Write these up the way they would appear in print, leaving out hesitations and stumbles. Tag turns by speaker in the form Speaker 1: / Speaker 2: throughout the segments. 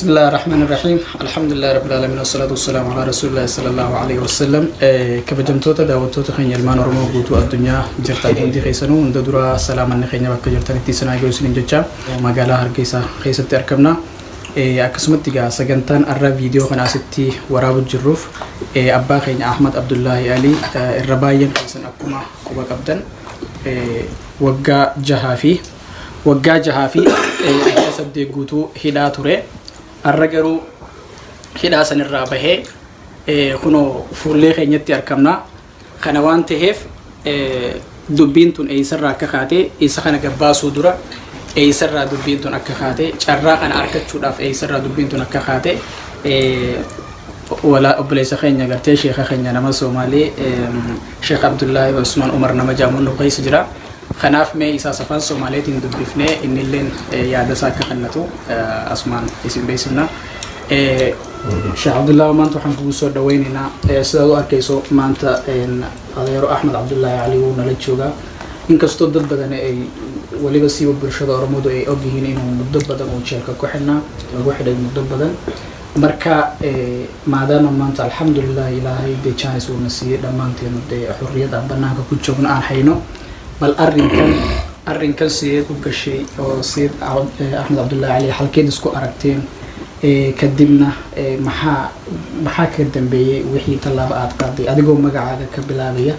Speaker 1: بسم الله الرحمن الرحيم الحمد لله رب العالمين والصلاة والسلام على رسول الله صلى الله عليه وسلم كبجمتوتا داوتوتا خين يلمان ورمو بوتو الدنيا جرتا هندي خيسنو وند درا سلاما نخينا بك جرتا نتيسنا يوسين ججا مقالا هرقيسا خيسة أركبنا أكسمت تيجا سجنتان الرا فيديو خنا ستي وراب الجروف أبا خين أحمد عبد الله علي الرباين خيسن أكما كوبا كبدن وقا جهافي سدي قوتو هدا توري الرجرو هدا سن الرابه خنو فولي خينيتي أركمنا خنوان تهف دبينتون أي سرّا كخاتي أي سخنا جباسو درا أي سرّا دبينتون أكخاتي شرّا أنا أركض شودا في أي سرّا دبينتون أكخاتي ولا أبليس خينيا قرتي شيخ خينيا نما سومالي شيخ عبد الله وعثمان عمر نما جامون نقيس جرا خناف مي إسا سفان سومالي تندبفني إن اللين يادا ساكا خنتو أسمان اسم بيسنا شيخ عبد الله مانتو حنكو سو دويننا سدو أركيسو مانتا إن غير أحمد عبد الله علي ونلتشوغا إنكستو ضد بدن أي ولي بسيب برشاد أرمودو أي أوجهين إنه ضد بدن وشيكا كحنا واحد ضد بدن marka maadaama maanta alxamdulillah ilaahay de chance uu nasiiyay dhamaanteen de xurriyada banaanka ku joogno aan hayno bal arrinkan sideed u gashay oo Sayyid Ahmed Abdullah Ali halkeed isku aragteen kadibna maxaa ka dambeeyay wixii talaabo aad qaaday adigoo magacaaga ka bilaabaya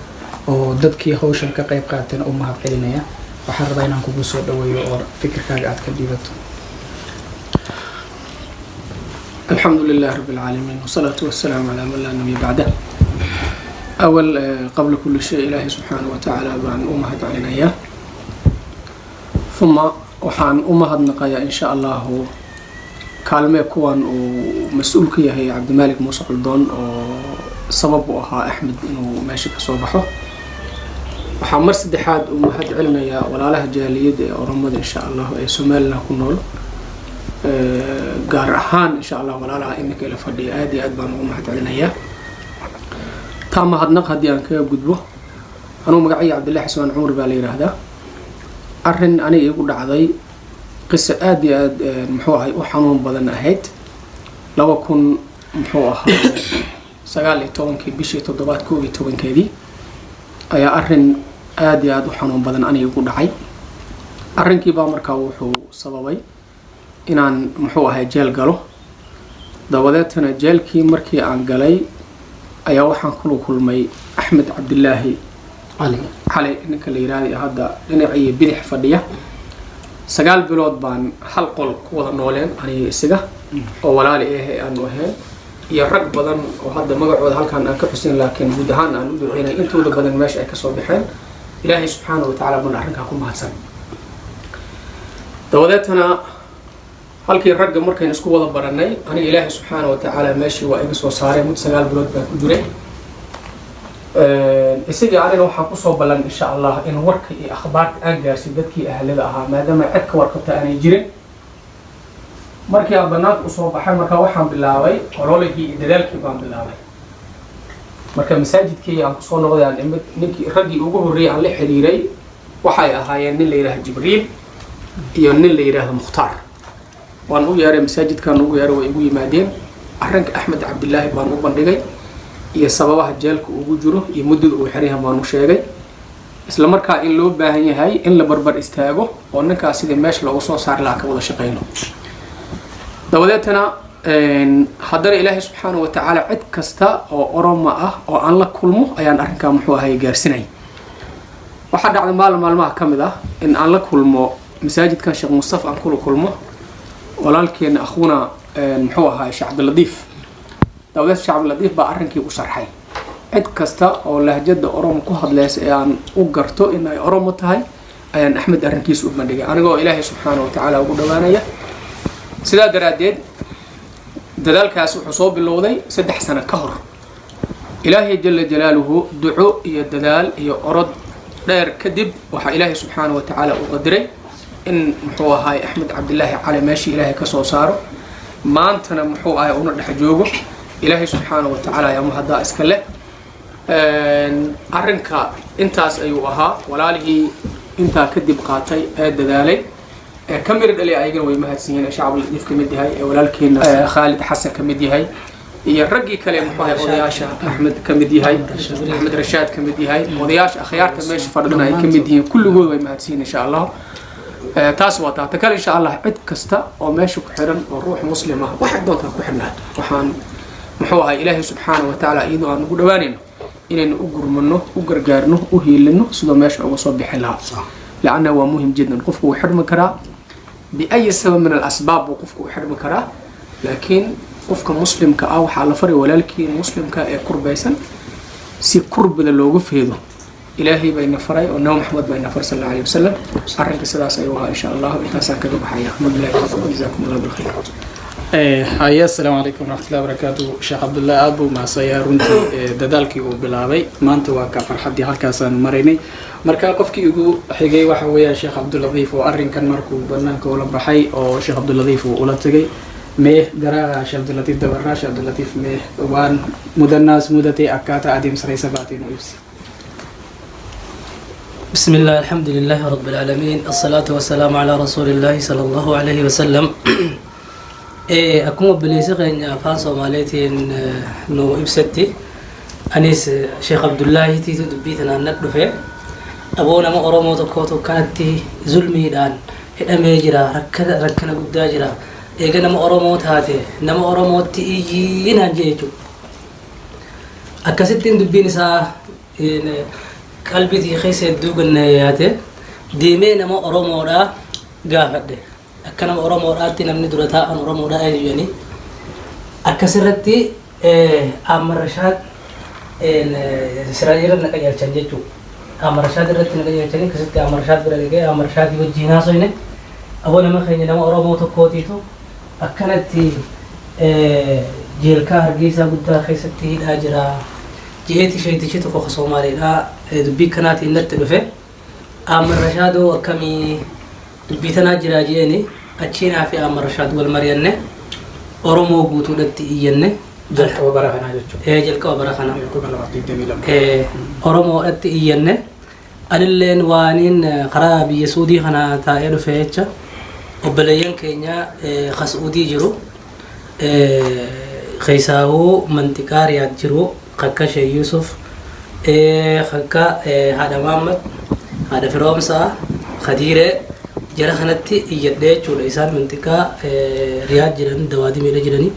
Speaker 1: oo dadkii hawshan ka qayb qaateen oo mahad celinaya waxaan rabaa inaan kugu soo dhaweeyo oo fikirkaaga aad ka dhiibato الحمد لله رب العالمين والصلاة والسلام على من لا نبي بعده أول قبل كل شيء إلهي سبحانه وتعالى بأن أمهد علينا إياه ثم وحان أمهد نقايا إن شاء الله كالمي كوان ومسؤول كيه هي عبد الملك موسى قلدون وسببها أحمد إنه ماشي كصوبحه وحان مرسد حاد أمهد علينا إياه ولا له جاليد ورمض إن شاء الله سمالنا كنول gaar ahaan insha Allah walaalaha imika ila fadhiya aad iyo aad baan ugu mahad celinayaa taa mahadnaq haddii aan kaga gudbo anuu magacayga Cabdullaahi Xusmaan Cumar baa la yiraahdaa arrin aniga igu dhacday qiso aad iyo aad muxuu ahay u xanuun badan ahayd 2000 muxuu ahaa 19 bishii 7-11 ayaa arrin aad iyo aad u xanuun badan aniga igu dhacay arrinkii baa markaa wuxuu sababay inaan muxuu ahay jeel galo dabadeetana jeelkii markii aan galay ayaa waxaan kula kulmay Axmed Cabdillaahi Ali ninka la yiraahdo hadda dhinacii bidix fadhiya 9 bilood baan hal qol ku wada nooleen aniga isaga oo walaali aan u ahayn iyo rag badan oo hadda magacooda halkaan aan ka xusin laakiin guud ahaan aan u duceynay intooda badan meesha ay ka soo baxeen Ilaahay subxaanahu wa ta'ala baan arrinka ku mahadsan dabadeetana halkii ragga markaan isku wada baranay aniga Ilaahay subxaanahu wa ta'ala meeshii waa iga soo saaray mud 9 bilood baan ku jiray isaga aniga waxaan ku soo balan insha Allah in warka iyo akhbaarta aan gaarsiin dadkii ahlada ahaa maadaama cid ka warqabta aanay jirin markii aan banaanka u soo baxay marka waxaan bilaabay ololihii iyo dadaalkii baan bilaabay marka masaajidkii aan ku soo noqday aan ninkii raggii ugu horeeyay aan la xiriiray waxay ahaayeen nin la yiraahdo Jibriil iyo nin la yiraahdo Mukhtaar waan u yeeray masaajidkan ugu yeeray way igu yimaadeen arrinka Axmed Cabdillaahi baan u bandhigay iyo sababaha jeelka ugu jiro iyo muddada uu xiriir baan u sheegay isla markaa in loo baahan yahay in la barbar istaago oo ninkaas sida meesha lagu soo saar la ka wada shaqeyno dabadeetana haddana Ilaahay subxaanahu wa ta'ala cid kasta oo oroma ah oo aan la kulmo ayaan arrinka muxuu ahay gaarsinay waxa dhacday maalmaha kamid ah in aan la kulmo masaajidkan Sheekh Mustafa aan kula kulmo walaalkeen akhuna muxuu ahaa Sheekh Abdul Latiif dawlad Sheekh Abdul Latiif baa arrinkii u sharxay cid kasta oo lahjada Oromo ku hadlaysa aan u garto in ay Oromo tahay ayaan Axmed arrinkiisa u bandhigay anigoo Ilaahay subxaanahu wa ta'ala ugu dhawaanaya sidaa daraadeed dadaalkaas wuxuu soo bilowday 3 sano ka hor Ilaahay jalla jalaaluhu duco iyo dadaal iyo orod dheer kadib waxa Ilaahay subxaanahu wa ta'ala u qadiray in muxuu ahay Axmed Cabdillaahi Ali meeshii Ilaahay ka soo saaro maantana muxuu ahay una dhex joogo Ilaahay subxaanahu wa ta'ala ayaa mahadda iska leh arrinka intaas ayuu ahaa walaalihii inta kadib qaatay ee dadaalay كاميرا اللي أيقن ويمهاتسين شعب اللطيف كمدي هاي ولكن خالد حسن كمدي هاي يرقي كلام محاي وضياش أحمد كمدي هاي أحمد رشاد كمدي هاي وضياش أخيار كمش فردنا هاي كمدي كل جود ويمهاتسين إن شاء الله تاسوات تكال إن شاء الله عد كستا وماشي كحرن والروح مسلمة واحد دوتها كحرنا وحان محوها إلهي سبحانه وتعالى إيضا نقول دوانين إننا أقر منه أقر جارنه أهيلنه سوى ماشي أو صبح لها لأنه هو مهم جدا قفه وحرم كرا بأي سبب من الأسباب وقفه وحرم كرا لكن قفك مسلم كأو حال فري ولكن مسلم كقربيسا سي قرب للوقف هذا إلهي بين فري وأنه محمد بين فر صلى الله عليه وسلم أرنك سلاس أيها إن شاء الله إنت ساكت بحياة أحمد الله جزاكم الله بالخير.
Speaker 2: هيا السلام عليكم ورحمة الله وبركاته. شيخ عبد الله أبو مع سيارونتي ددالكي وبلاوي ما أنت واقع حدي هالكاسان مريني مركا قفكي يقول حقي وحويا شيخ عبد اللطيف وأرين كان مركو بنانك ولا بحي أو شيخ عبد اللطيف ولا تجي ميه درا شيخ عبد اللطيف دورنا شيخ عبد اللطيف ميه وان مدناس مدتي أكاتا أديم سري سباتين ويبسي.
Speaker 3: بسم الله الحمد لله رب العالمين الصلاة والسلام على رسول الله صلى الله عليه وسلم. أكون بليسق إن فاصل مالتين نو إبستي أنيس شيخ عبد الله تيتو دبيتنا ندفع أبونا ما أرمو تكوتو كانت ظلمي دان هذا ميجرا ركنا بودا جرا إيجنا ما أرمو تهاتي نما أرمو تيجي نجيجو أكاسيتين دبين سا قلبي تي خيس دوغن ياته ديمي نما أرمو دا غافده أكنا أورام أوراتي نمني درتا أن أورام أورا أيجاني أكسرتي أمر رشاد سراجير نكاير چنجيچو أمر رشاد رتي نكاير چنجي كسرتي أمر رشاد برالك أمر رشاد يوجينا سوينه أبو نما خيني نما أورام أوتو كوتيتو أكنتي جيلكا هرجيسا بودا خيستي هاجرا جيتي شيتي شيتو كوخسو ماري لا دبي كناتي نتدفه أمر رشادو أكمي بيتنا جراجيني أشينا في أمر رشاد والمريانة أرومو بوتو دتي إيانة
Speaker 2: جلك وبرخنا جتشو
Speaker 3: جلك وبرخنا أرومو دتي إيانة أنلين وانين خراب يسودي خنا تايرو فيتشا وبليان كينيا خسودي جرو خيساو منطقة رياض جرو خكا شي يوسف خكا هذا محمد هذا فرومسا خديرة جرا خنتي يدّي چولا إنسان منطقة رياض جراني دوادي ميلا جراني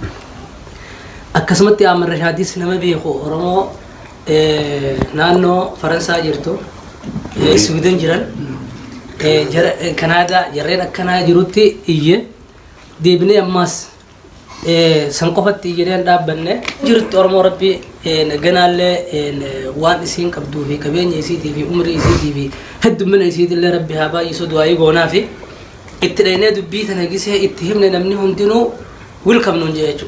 Speaker 3: أكسمتي أمر رشادي سينما بيخو أورمو نانو فرنسا جرتو سويدن جران جرا كندا جرين أكنا جروتي إيه ديبني أماس سنقفتي جرين دابنة جرت أورمو ربي نجنالله وان إسين كبدو في كبين يسيتي في عمر يسيتي في هد من يسيت الله ربي هبا يسود واي غونا في اترينا دبيت انا جيسه اتهمنا نمنهم دينو ويلكم نونجيچو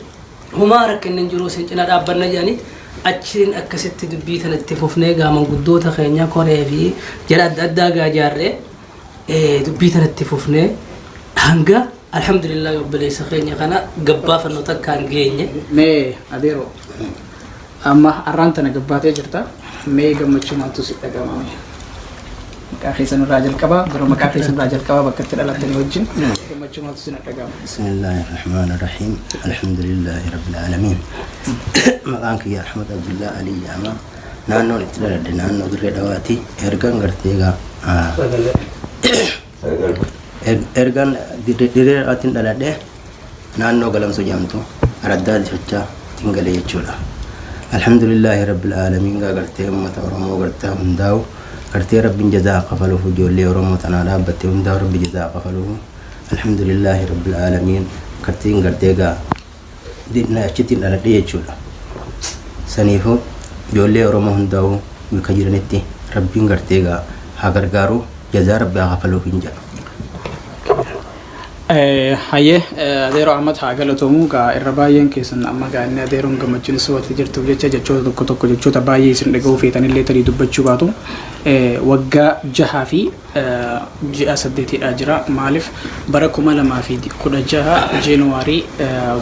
Speaker 3: هما ركن نجرو سنجنا دابنا جاني اچين اكست دبيت انا اتفوفني غامن غدوتا خينيا كوري في جرا دداغا جاري دبيت انا اتفوفني هانغا الحمد لله رب العالمين خينيا كنا غبا فنوتا كان غيني
Speaker 2: مي اديرو أما أرانتنا قبّاتي جرتا ميجا مچما تسيت أجمعي كأخيسن الراجل كبا برو مكأخيسن الراجل كبا بكتر على تنوجين مچما تسيت أجمعي
Speaker 4: بسم الله الرحمن الرحيم الحمد لله رب العالمين مقانك يا أحمد عبد الله علي جامع نانو نتلا نانو دري دواتي إرغان غرتيغا إرغان دري أتين دلادة نانو غلام سجامتو أرداد شجع تنقل يجولا الحمد لله رب العالمين غرتي أمة أورمو غرتي هنداو غرتي رب جزاء قفله جولي أورمو تنالا بتي هنداو رب جزاء قفله الحمد لله رب العالمين غرتي غرتيغا دينا أشتين على ديجولا سنيفو جولي أورمو هنداو مكجرنتي ربي غرتيغا هاغرغارو جزاء رب قفله هنجا
Speaker 2: haye adeero Ahmad haagalatomu ga irrabaayeen keesan amma ga inni adeeroon gammachuun suwata jirtu jecha jechoota tokko tokko jechoota baay'ee isin dhaga'uu feetan illee tarii dubbachuu baatu waggaa 6 fi ji'a 8 jira maaliif bara 2016 Jeenuwaarii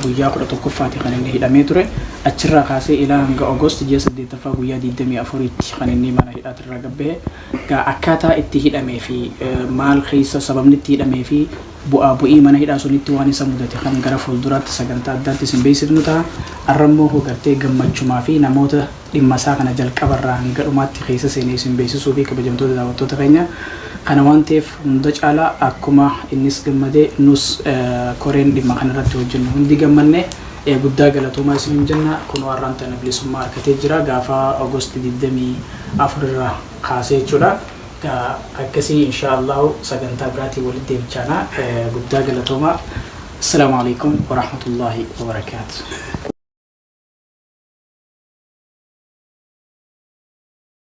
Speaker 2: guyyaa 11ffaati kan inni hidhamee ture achirraa kaasee ilaa hanga August ji'a 8ffaa guyyaa 24tti kan inni mana hidhaatirraa gabbee ga akkaataa itti hidhamee fi maal keessa sababni itti hidhamee fi bu'aa bu'ii mana hidhaa sunitti waan isa mudate kan gara fuulduraatti sagantaa addaatti isin beeksifnu ta'a. Arrammoo gartee gammachumaa fi namoota dhimma isaa kana jalqabarraa hanga dhumaatti keessa seenee isin beeksisuu fi kabajamtoota daawwattoota keenya kana waan ta'eef hunda caalaa akkuma innis gammadee nus koreen dhimma kanarratti hojjennu hundi gammanne guddaa galatoomaa isin jenna. Kun warraan tana bilisummaa harkatee jira gaafa Agosti 24 irraa kaasee jechuudha. akkasii inshallah sagantaa biraatii walitti deebichaana guddaa galatoomaa. Assalamu alaikum wa rahmatullahi wa barakatuh.